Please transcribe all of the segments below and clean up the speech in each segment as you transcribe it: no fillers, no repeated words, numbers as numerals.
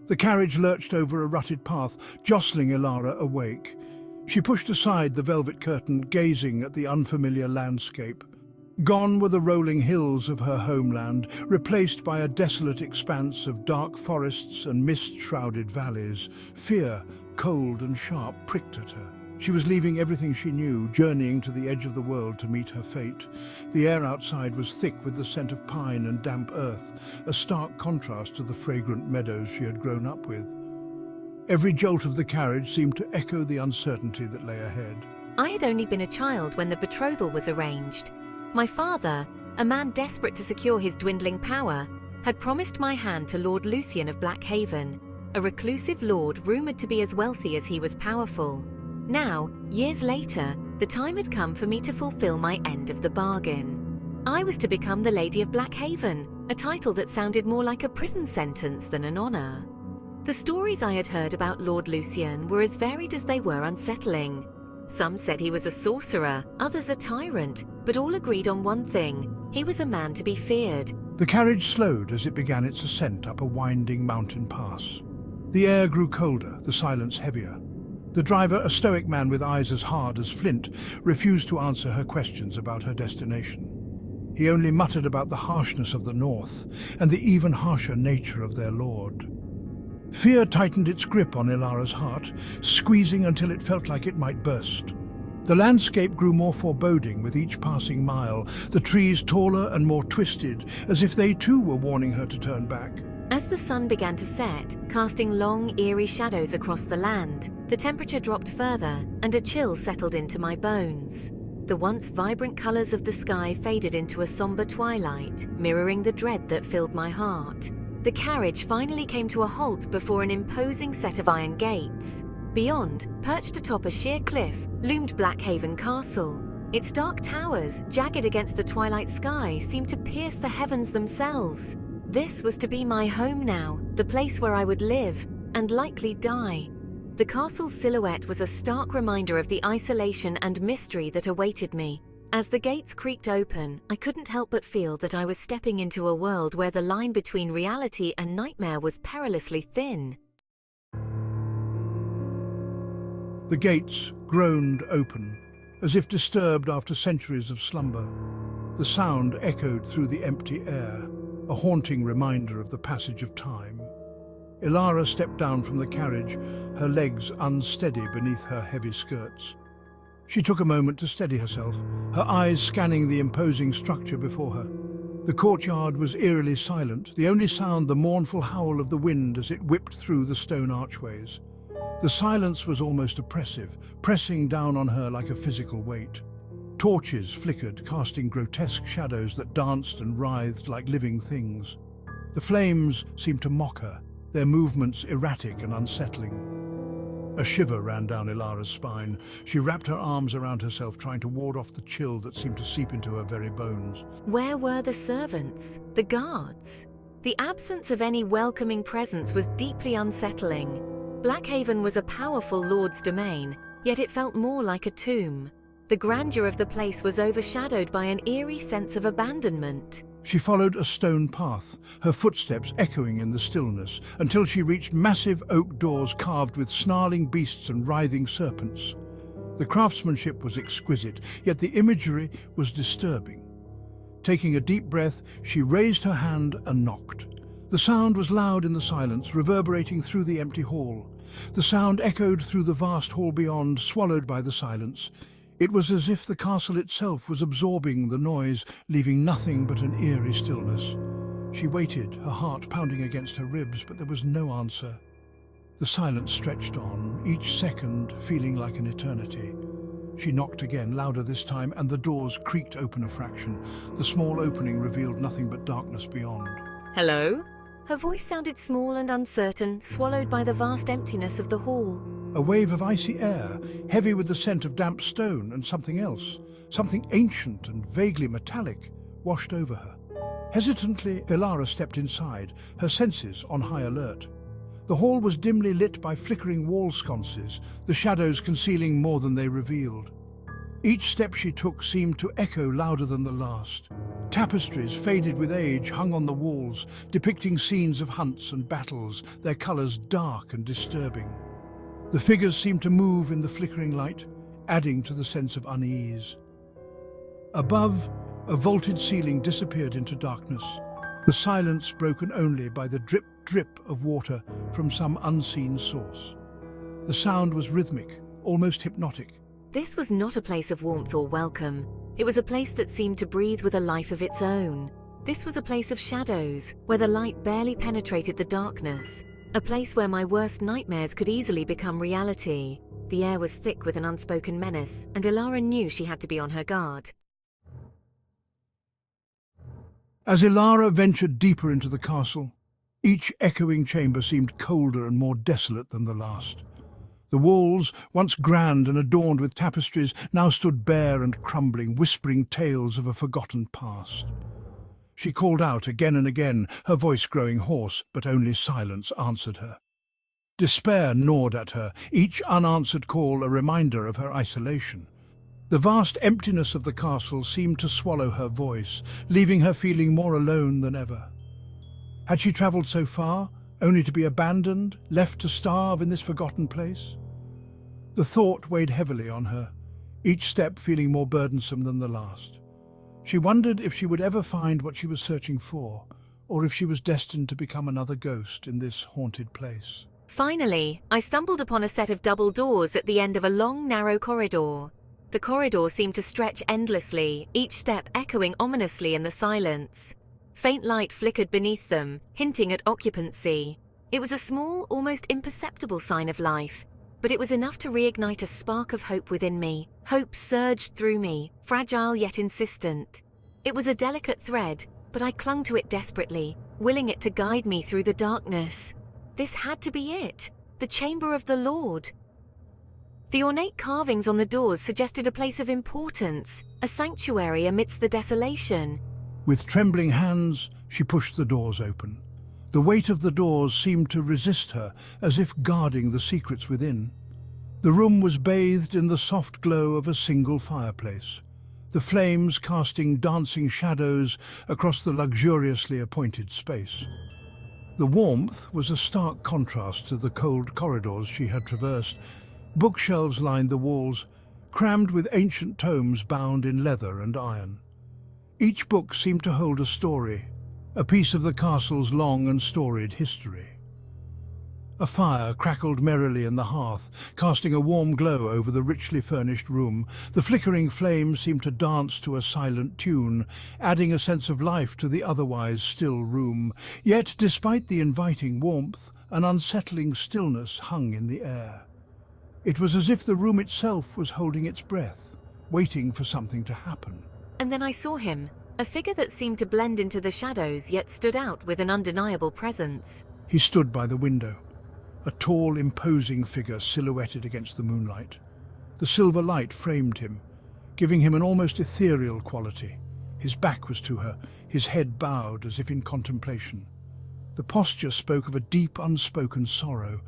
The carriage lurched over a rutted path, jostling Elara awake. She pushed aside the velvet curtain, gazing at the unfamiliar landscape. Gone were the rolling hills of her homeland, replaced by a desolate expanse of dark forests and mist-shrouded valleys. Fear, cold and sharp, pricked at her. She was leaving everything she knew, journeying to the edge of the world to meet her fate. The air outside was thick with the scent of pine and damp earth, a stark contrast to the fragrant meadows she had grown up with. Every jolt of the carriage seemed to echo the uncertainty that lay ahead. I had only been a child when the betrothal was arranged. My father, a man desperate to secure his dwindling power, had promised my hand to Lord Lucian of Blackhaven, a reclusive lord rumoured to be as wealthy as he was powerful. Now, years later, the time had come for me to fulfill my end of the bargain. I was to become the Lady of Blackhaven, a title that sounded more like a prison sentence than an honour. The stories I had heard about Lord Lucian were as varied as they were unsettling. Some said he was a sorcerer, others a tyrant, but all agreed on one thing: he was a man to be feared. The carriage slowed as it began its ascent up a winding mountain pass. The air grew colder, the silence heavier. The driver, a stoic man with eyes as hard as flint, refused to answer her questions about her destination. He only muttered about the harshness of the north and the even harsher nature of their lord. Fear tightened its grip on Elara's heart, squeezing until it felt like it might burst. The landscape grew more foreboding with each passing mile, the trees taller and more twisted, as if they too were warning her to turn back. As the sun began to set, casting long, eerie shadows across the land, the temperature dropped further and a chill settled into my bones. The once vibrant colours of the sky faded into a sombre twilight, mirroring the dread that filled my heart. The carriage finally came to a halt before an imposing set of iron gates. Beyond, perched atop a sheer cliff, loomed Blackhaven Castle. Its dark towers, jagged against the twilight sky, seemed to pierce the heavens themselves. This was to be my home now, the place where I would live, and likely die. The castle's silhouette was a stark reminder of the isolation and mystery that awaited me. As the gates creaked open, I couldn't help but feel that I was stepping into a world where the line between reality and nightmare was perilously thin. The gates groaned open, as if disturbed after centuries of slumber. The sound echoed through the empty air, a haunting reminder of the passage of time. Elara stepped down from the carriage, her legs unsteady beneath her heavy skirts. She took a moment to steady herself, her eyes scanning the imposing structure before her. The courtyard was eerily silent, the only sound the mournful howl of the wind as it whipped through the stone archways. The silence was almost oppressive, pressing down on her like a physical weight. Torches flickered, casting grotesque shadows that danced and writhed like living things. The flames seemed to mock her, their movements erratic and unsettling. A shiver ran down Elara's spine. She wrapped her arms around herself, trying to ward off the chill that seemed to seep into her very bones. Where were the servants, the guards? The absence of any welcoming presence was deeply unsettling. Blackhaven was a powerful lord's domain, yet it felt more like a tomb. The grandeur of the place was overshadowed by an eerie sense of abandonment. She followed a stone path, her footsteps echoing in the stillness, until she reached massive oak doors carved with snarling beasts and writhing serpents. The craftsmanship was exquisite, yet the imagery was disturbing. Taking a deep breath, she raised her hand and knocked. The sound was loud in the silence, reverberating through the empty hall. The sound echoed through the vast hall beyond, swallowed by the silence. It was as if the castle itself was absorbing the noise, leaving nothing but an eerie stillness. She waited, her heart pounding against her ribs, but there was no answer. The silence stretched on, each second feeling like an eternity. She knocked again, louder this time, and the doors creaked open a fraction. The small opening revealed nothing but darkness beyond. Hello? Her voice sounded small and uncertain, swallowed by the vast emptiness of the hall. A wave of icy air, heavy with the scent of damp stone and something else, something ancient and vaguely metallic, washed over her. Hesitantly, Elara stepped inside, her senses on high alert. The hall was dimly lit by flickering wall sconces, the shadows concealing more than they revealed. Each step she took seemed to echo louder than the last. Tapestries, faded with age, hung on the walls, depicting scenes of hunts and battles, their colours dark and disturbing. The figures seemed to move in the flickering light, adding to the sense of unease. Above, a vaulted ceiling disappeared into darkness, the silence broken only by the drip-drip of water from some unseen source. The sound was rhythmic, almost hypnotic. This was not a place of warmth or welcome. It was a place that seemed to breathe with a life of its own. This was a place of shadows, where the light barely penetrated the darkness. A place where my worst nightmares could easily become reality. The air was thick with an unspoken menace, and Elara knew she had to be on her guard. As Elara ventured deeper into the castle, each echoing chamber seemed colder and more desolate than the last. The walls, once grand and adorned with tapestries, now stood bare and crumbling, whispering tales of a forgotten past. She called out again and again, her voice growing hoarse, but only silence answered her. Despair gnawed at her, each unanswered call a reminder of her isolation. The vast emptiness of the castle seemed to swallow her voice, leaving her feeling more alone than ever. Had she travelled so far, only to be abandoned, left to starve in this forgotten place? The thought weighed heavily on her, each step feeling more burdensome than the last. She wondered if she would ever find what she was searching for, or if she was destined to become another ghost in this haunted place. Finally, I stumbled upon a set of double doors at the end of a long, narrow corridor. The corridor seemed to stretch endlessly, each step echoing ominously in the silence. Faint light flickered beneath them, hinting at occupancy. It was a small, almost imperceptible sign of life, but it was enough to reignite a spark of hope within me. Hope surged through me, fragile yet insistent. It was a delicate thread, but I clung to it desperately, willing it to guide me through the darkness. This had to be it, the chamber of the Lord. The ornate carvings on the doors suggested a place of importance, a sanctuary amidst the desolation. With trembling hands, she pushed the doors open. The weight of the doors seemed to resist her, as if guarding the secrets within. The room was bathed in the soft glow of a single fireplace, the flames casting dancing shadows across the luxuriously appointed space. The warmth was a stark contrast to the cold corridors she had traversed. Bookshelves lined the walls, crammed with ancient tomes bound in leather and iron. Each book seemed to hold a story, a piece of the castle's long and storied history. A fire crackled merrily in the hearth, casting a warm glow over the richly furnished room. The flickering flames seemed to dance to a silent tune, adding a sense of life to the otherwise still room. Yet, despite the inviting warmth, an unsettling stillness hung in the air. It was as if the room itself was holding its breath, waiting for something to happen. And then I saw him, a figure that seemed to blend into the shadows yet stood out with an undeniable presence. He stood by the window, a tall, imposing figure silhouetted against the moonlight. The silver light framed him, giving him an almost ethereal quality. His back was to her, his head bowed as if in contemplation. The posture spoke of a deep, unspoken sorrow,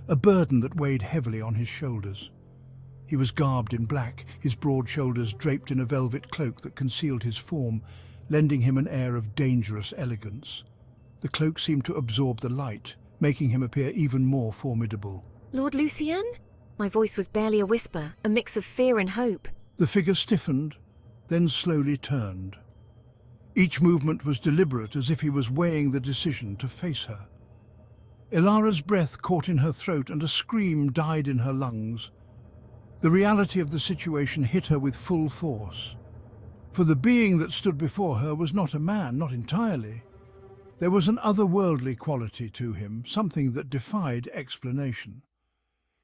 a burden that weighed heavily on his shoulders. He was garbed in black, his broad shoulders draped in a velvet cloak that concealed his form, lending him an air of dangerous elegance. The cloak seemed to absorb the light, making him appear even more formidable. Lord Lucian? My voice was barely a whisper, a mix of fear and hope. The figure stiffened, then slowly turned. Each movement was deliberate, as if he was weighing the decision to face her. Elara's breath caught in her throat and a scream died in her lungs. The reality of the situation hit her with full force. For the being that stood before her was not a man, not entirely. There was an otherworldly quality to him, something that defied explanation.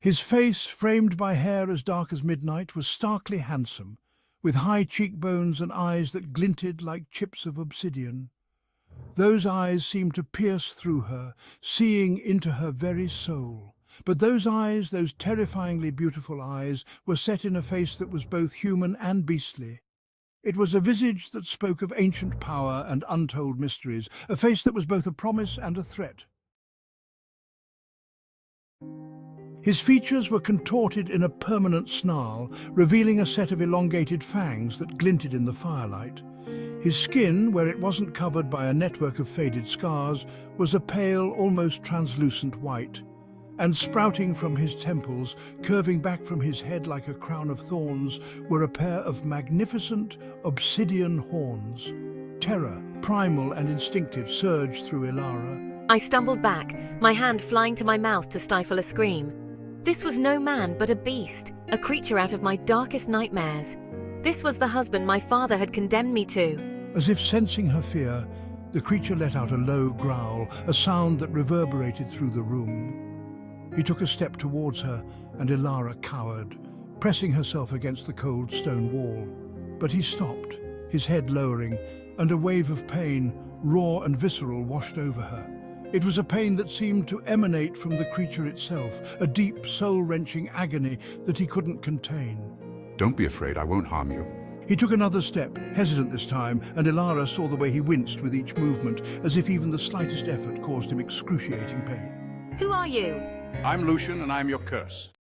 His face, framed by hair as dark as midnight, was starkly handsome, with high cheekbones and eyes that glinted like chips of obsidian. Those eyes seemed to pierce through her, seeing into her very soul. But those eyes, those terrifyingly beautiful eyes, were set in a face that was both human and beastly. It was a visage that spoke of ancient power and untold mysteries, a face that was both a promise and a threat. His features were contorted in a permanent snarl, revealing a set of elongated fangs that glinted in the firelight. His skin, where it wasn't covered by a network of faded scars, was a pale, almost translucent white. And sprouting from his temples, curving back from his head like a crown of thorns, were a pair of magnificent obsidian horns. Terror, primal and instinctive, surged through Elara. I stumbled back, my hand flying to my mouth to stifle a scream. This was no man but a beast, a creature out of my darkest nightmares. This was the husband my father had condemned me to. As if sensing her fear, the creature let out a low growl, a sound that reverberated through the room. He took a step towards her, and Elara cowered, pressing herself against the cold stone wall. But he stopped, his head lowering, and a wave of pain, raw and visceral, washed over her. It was a pain that seemed to emanate from the creature itself, a deep, soul-wrenching agony that he couldn't contain. Don't be afraid, I won't harm you. He took another step, hesitant this time, and Elara saw the way he winced with each movement, as if even the slightest effort caused him excruciating pain. Who are you? I'm Lucian, and I'm your curse.